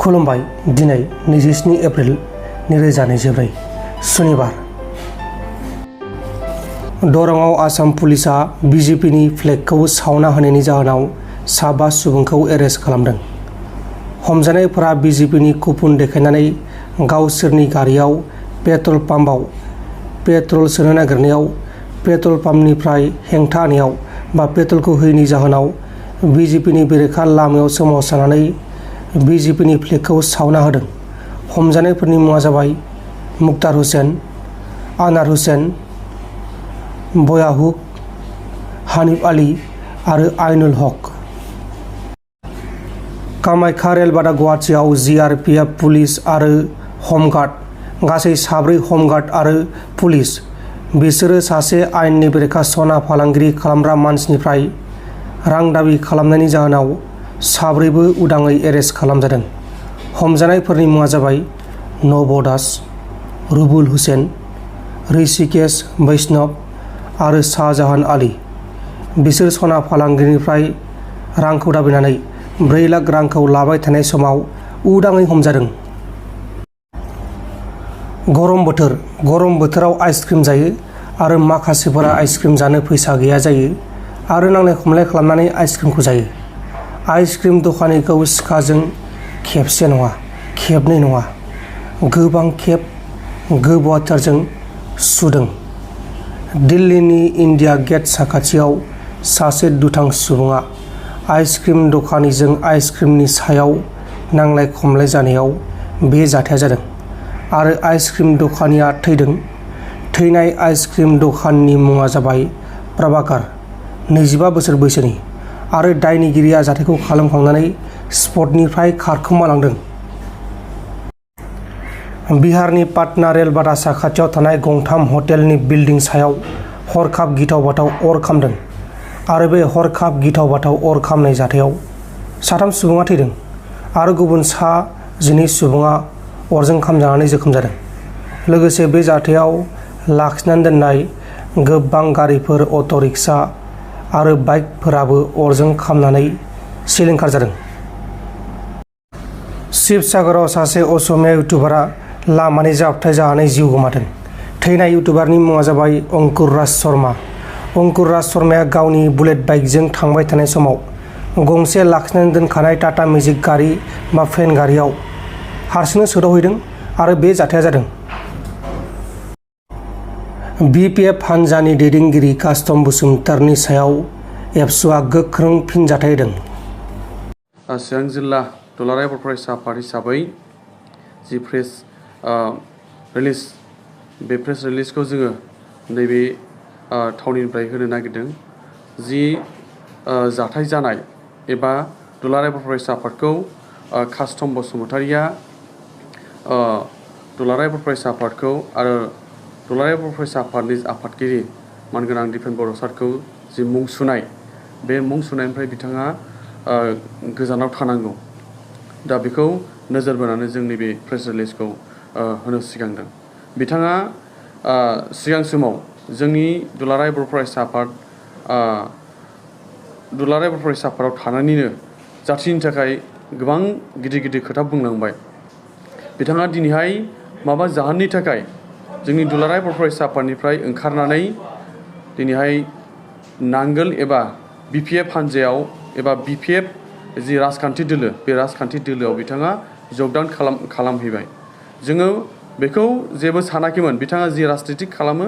खुलुमबाय दिनै 27 एप्रिल 2024 सुनिबार दरंआव आसाम पुलिसा बिजेपिनि फ्लेगखौ सावना होनायनि जाहोनाव 5 सुबुंखौ एरेस्ट खालामदों। हमजानायफोरा बिजेपिनि कुपन देखायनानै गावसोरनि गारियाव पेट्रल पाम्पआव पेट्रल सोनो नागिरनायाव पेट्रल पाम्पनिफ्राय हेंथा होनायाव बा पेट्रलखौ होयैनि जाहोनाव बिजेपिनि बेरेखा लामायाव सोमावसारनानै बिजेपिनि फ्लेगखौ सावना होदों। हमजानायफोरनि मुङा जाबाय मुक्तार हुसैन, आनार हुसैन, बयाहुक, हानिफ आली आरो आइनुल हक। कामाख्या रेलबादा गुवाहाटीआव जिआरपिएफ पुलिस आरो हमगार्ड गासै 7 हमगार्ड आरो पुलिस बिसोरो सासे आयेननि बेरेखा सना फालांगिरि खालामग्रा मानसिनिफ्राय रां दाबि खालामनायनि जाहोनाव 4बो उदाङै एरेस्ट खालामजादों। हमजानायफोरनि मुङा जाबाय नभ दास, रुबुल हुसैन, ऋषिकेश बैष्णव आरो शाहजाहान आली। बिसोर सना फालांगिरिनिफ्राय रांखौ दाबिनानै 4 लाख रांखौ लाबाय थानाय समाव उदाङै हमजादों। गरम बोथोराव आइसक्रिम जायो आरो माखासेफोरा आइसक्रिम जानो फैसा गैया जायो आरो नांलाय खमलाय खालामनानै आइसक्रिमखौ जायो। आइसक्रिम दखानिखौ सिखाजों खेबसे नङा, खेबनै नङा, गोबां खेब गोबौवाथारजों सुदों। दिल्लीनि इन्डिया गेट साखाथियाव सासे दुथां सुबुङा आइसक्रिम दखानिजों आइसक्रिमनि सायाव नांलाय खमलाय जानायाव बे जाथाया जादों आरो आइसक्रिम दखानिया थैदों। थैनाय आइसक्रिम दखाननि मुङा जाबाय प्रभाकर, 25 बोसोर बैसोनि, आरो दायनिगिरिया जाथायखौ खालामखांनानै स्पटनिफ्राय खारखोमालांदों। बिहारनि पाटना रेलबादा साखाथियाव थानाय गंथाम हटेलनि बिल्डिं सायाव हरखाब गिथाव-बाथाव अर खामदों आरो बे हरखाब गिथाव-बाथाव अर खामनाय जाथायाव 3 सुबुङा थैदों आरो गुबुन 12 सुबुङा अरजों खामजानानै जोखोम जादों। लोगोसे बे जाथायाव लाखिनानै दोननाय गोबां गारिफोर, अट' रिक्सा आरो बाइकफोराबो अरजों खामनानै सिलिंखार जादों। शिबसागराव सासे असमिया इउटुबारआ लामानि जाब्रबथाय जानानै जिउ गोमादों। थैनाय इउटुबारनि मुङा जाबाय अंकुर राज शर्मा। अंकुर राज शर्माया गावनि बुलेट बाइकजों थांबाय थानाय समाव गंसे लाखिनानै दोनखानाय टाटा मेजिक गारि बा फेन गारियाव हारसिंनो सौदावहैदों आरो बे जाथाया जादों। बिपिएफ हानजानि दैदेनगिरि कास्टम बसुमतारीनि सायाव एबसुआ गोख्रों फिनजाथाय होदों। चिरां जिल्ला दुलाराय बर' फरायसा आफाद हिसाबै जि प्रेस रिलिज, बे प्रेस रिलिजखौ जोङो नैबे थावनिनिफ्राय होनो नागिरदों। जि जाथाय जानाय एबा दुलाराय बर' फरायसा आफादखौ कास्टम बसुमतारीया दुलाराय बर' फरायसा आफादखौ आरो दुलाराय बर' फरायसा आफादनि आफादगिरि मानगोनां दिपेन बर' सारखौ जि मुं सुनाय, बे मुं सुनायनिफ्राय बिथाङा गोजानाव थानांगौ। दा बेखौ नोजोर बोनानै जोंनि बे प्रेस रिलिजखौ होनो सिगांदों। बिथाङा सिगां समाव जोंनि दुलाराय बर' फरायसा आफादाव थानानैनो जाथिनि थाखाय गोबां गिदिर खोथा बुंलांबाय। बिथाङा दिनैहाय माबा जाहोननि थाखाय जोंनि दुलाराय बर' फरायसा आफादनिफ्राय ओंखारनानै दिनैहाय नांगोल एबा बिपिएफ हानजायाव एबा बिपिएफ जि राजखान्थि दोलो, बे राजखान्थि दोलोआव बिथाङा जगदान खालामहैबाय। जोङो बेखौ जेबो सानाखैमोन बिथाङा जि राजनिति खालामो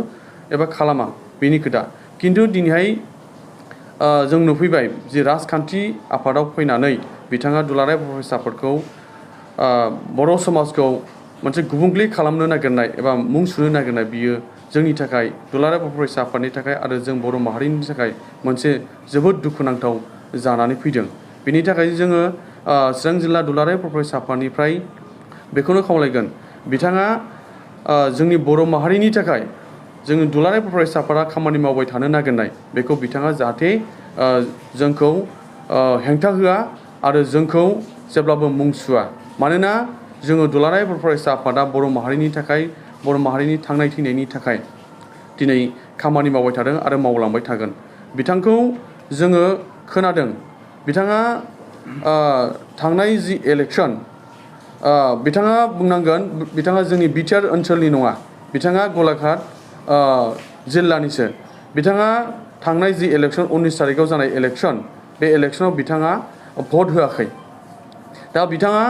एबा खालामा बेनि खोथा। खिन्थु दिनैहाय जों नुफैबाय जि राजखान्थि आफादाव फैनानै बिथाङा दुलाराय बर' फरायसा आफादखौ बर' समाजखौ मोनसे गुबुंले खालामनो नागिरनाय एबा मुं सुनो नागिरनाय, बियो जोंनि थाखाय दुलाराय बर' फरायसा आफादनि थाखाय आरो जों बर' माहारिनि थाखाय मोनसे जोबोद दुखुनांथाव जानानै फैदों। बेनि थाखाय जोङो चिरां जिल्ला दुलाराय बर' फरायसा आफादनिफ्राय बेखौनो खावलायगोन, बिथाङा जोंनि बर' माहारिनि थाखाय जोंनि दुलाराय बर' फरायसा आफादा खामानि मावबाय थानो नागिरनाय, बेखौ बिथाङा जाहाथे जोंखौ हेंथा होआ आरो जोंखौ जेब्लाबो मुं सुआ। मानोना जोङो दुलाराय बर' फरायसा आफादा बर' माहारिनि थाखाय, बर' माहारिनि थांनाय थैनायनि थाखाय दिनै खामानि मावबाय थादों आरो मावलांबाय थागोन। बिथांखौ जोङो खोनादों, बिथाङा थांनाय जि इलेक्सन बिथाङा बुंनांगोन बिथाङा जोंनि बिटिआर ओनसोलनि नङा, बिथाङा गलाघाट जिल्लानिसो। बिथाङा थांनाय जि इलेक्सन 19 तारिखआव जानाय इलेक्सन, बे इलेक्सनाव बिथाङा भट होआखै। दा बिथाङा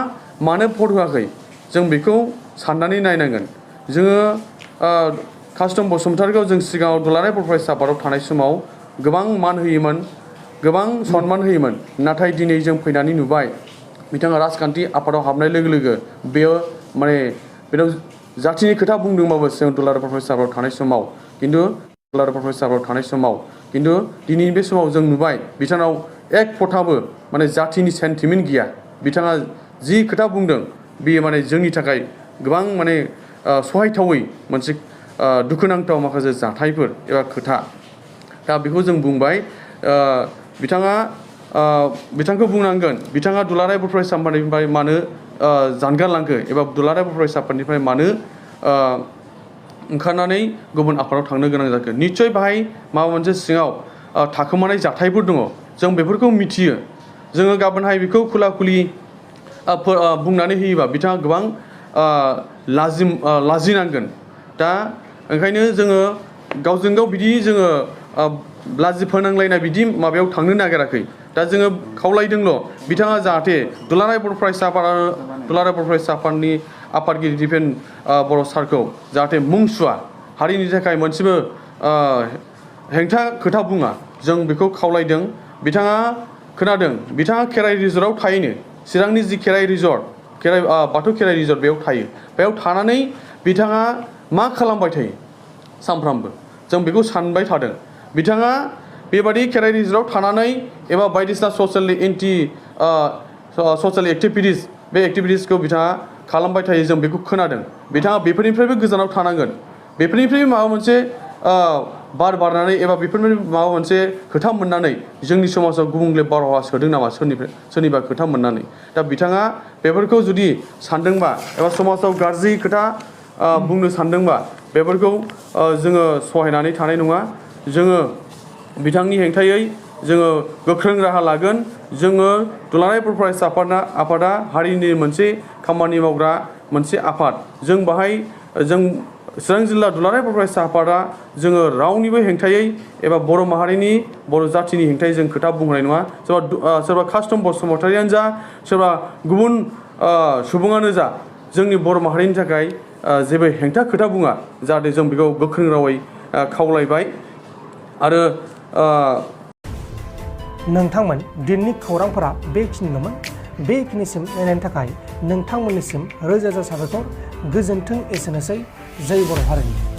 मानो भट होआखै जों बेखौ साननानै नायनांगोन। जोङो कास्टम बसुमतारीखौ जों सिगाङाव दुलाराय बर' फरायसा आफादाव थानाय समाव गोबां मान होयोमोन, गोबां सनमान होयोमोन। नाथाय दिनै जों फैनानै नुबाय बिथाङा राजखान्थि आफादाव हाबनाय लोगो लोगो बेयो माने बेनाव जाथिनि खोथा बुंदोंबाबो जों दुलाराय बर' फरायसा आफादाव थानाय समाव दुलाराय बर' फरायसा आफादाव थानाय समाव दिनैनि बे समाव जों नुबाय बिथांनाव एक फथाबो माने जाथिनि सेन्टिमेन्ट गैया। बिथाङा जि खोथा बुंदों बेयो माने जोंनि थाखाय गोबां माने सहायथावै मोनसे दुखुनांथाव माखासे जाथायफोर एबा खोथा। दा बेखौ जों बुंबाय। बिथांखौ बुंनांगोन बिथाङा दुलाराय बर' फरायसा आफादनिफ्राय मानो जानगारलांखो एबा दुलाराय बर' फरायसा आफादनिफ्राय मानो ओंखारनानै गुबुन आफादाव थांनो गोनां जाखो। निस्सय बाहाय माबा मोनसे सिङाव थाखोमानाय जाथायफोर दङ, जों बेफोरखौ मिथियो। जोङो गाबोनहाय बेखौ खुला खुलि बुंनानै होयोबा बिथाङा गोबां लाजिनांगोन। दा ओंखायनो जोङो गावजों गाव बिदि जोङो लाजि फोनांलायनाय बिदि माबायाव थांनो नागिराखै। दा जोङो खावलायदोंल' बिथाङा जाहाथे दुलाराय बर' फरायसा आफादनि आफादगिरि दिपेन बर' सारखौ जाहाथे मुं सुवा, हारिनि थाखाय मोनसेबो हेंथा खोथा बुङा, जों बेखौ खावलायदों। बिथाङा खोनादों बिथाङा खेराइ रिजर्टआव थायोनो, चिरांनि जि खेराइ रिजर्ट बाथौ खेराइ रिजर्ट बेयाव थायो। बेयाव थानानै बिथाङा मा खालामबाय थायो सानफ्रामबो, जों बेखौ सानबाय थादों। बिथाङा बेबादि खेराइ रिजर्टआव थानानै एबा बायदिसिना ससियेल एक्टिभिटिस बे एक्टिभिटिसखौ बिथाङा खालामबाय थायो, जों बेखौ खोनादों। बिथाङा बेफोरनिफ्रायबो गोजानाव थानांगोन। बेफोरनिफ्राय माबा मोनसे बार बारनानै एबा बेफोरनिफ्राय माबा मोनसे खोथा मोननानै जोंनि समाजाव गुबुंले बारहावा सोदों नामा सोरनिबा खोथा मोननानै। दा बिथाङा बेफोरखौ जुदि सानदोंबा एबा समाजाव गाज्रि खोथा बुंनो सानदोंबा बेफोरखौ जोङो सहायनानै थानाय नङा। जोङो बिथांनि हेंथायै जोङो गोख्रों राहा लागोन। जोङो दुलाराय बर' फरायसा आफादा हारिनि मोनसे खामानि मावग्रा मोनसे आफाद। जों बाहाय चिरां जिल्ला दुलाराय बर' फरायसा आफादा जोङो रावनिबो हेंथायै एबा बर' माहारिनि बर' जाथिनि हेंथायै जों खोथा बुंनाय नङा। सोरबा कास्टम बसुमतारीयानो जा, सोरबा गुबुन सुबुङानो जा, जोंनि बर' माहारिनि थाखाय जेबो हेंथा खोथा बुङा, जाहाथे जों बेखौ गोख्रों रावै खावलायबाय। आरो नोंथांमोन दिनैनि खौरांफोरा बेखिनिल'मोन। बेखिनिसिम नायनायनि थाखाय नोंथांमोननिसिम रोजा रोजा साबायखर। गोजोन्थों। एसेनोसै। जय बर' हारिनि।